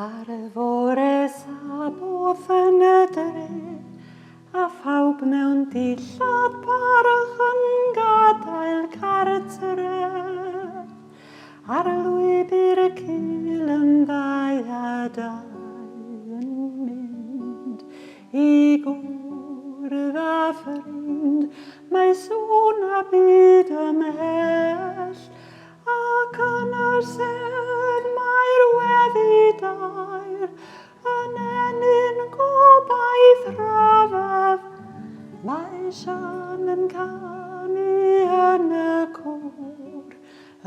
Ar y fore sabodd yn y dre, a phawb mewn dillad parch yn gadael cartref. Ar lwybr cil yn ddau a dau yn mynd i gwrdd a ffrind, mae sŵn a byd ymhell, ac yn y sedd mae'r weddi dair yn enyn gobaith rafaf. Mae Sian yn canu yn y côr,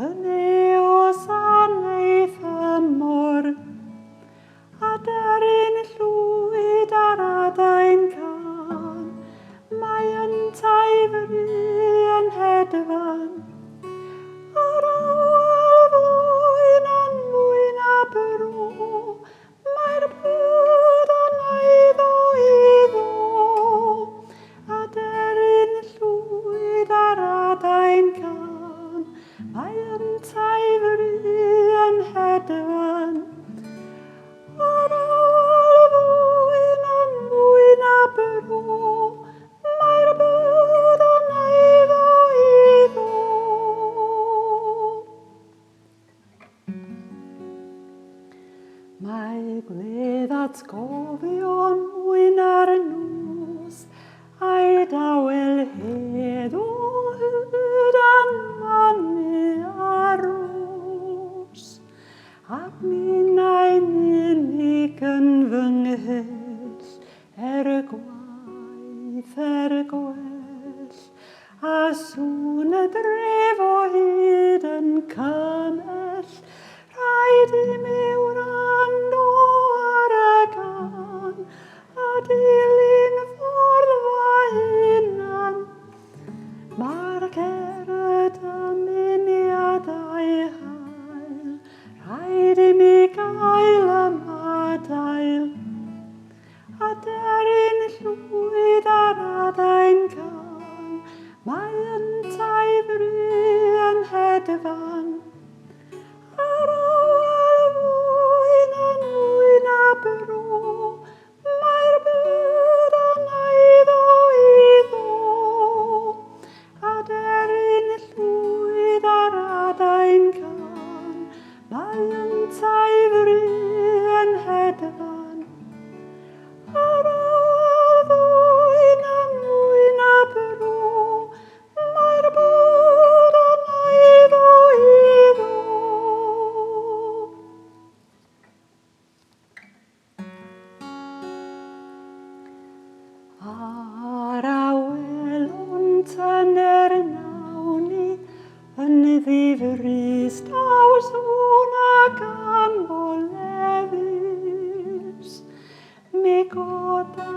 yn eosanaeth y môr. Aderyn Llwyd ar adain can, mae yn taifru yn hedfan. Ar awel fwyn yn mwy na bro, mae'r byd yn eiddo iddo. Aderyn Llwyd ar adain can, mae yn taifru yn hedfan. Ar awel fwyn yn mwy na bro, mae'r byd yn eiddo iddo. Mae gwledd atgofion mwy na'r nos, a'i dawel heddw hyd yn manu aros. Ac minnau'n unig yn fy nghyll, gwaith gwell, a sŵn y dref o hyd yn cymell. Rhaid I mi wrando ar y gan, a dilyn ffordd fy hunan. Mae'r cerdd dymuniadau hael, rhaid I mi gael y madael. Aderyn Llwyd ar adain can, mae yn taifru yn hedfan. Ar awel fwyn yn mwy na bro, mae'r byd yn eiddo iddo. Aderyn Llwyd ar adain can, mae yn taifru yn hedfan. Ar awel fwyn yn mwy na bro, mae'r byd yn eiddo iddo. Ar awelon tyner nawni, yn ddifrys daw sŵn ac am bolefus. Mi goda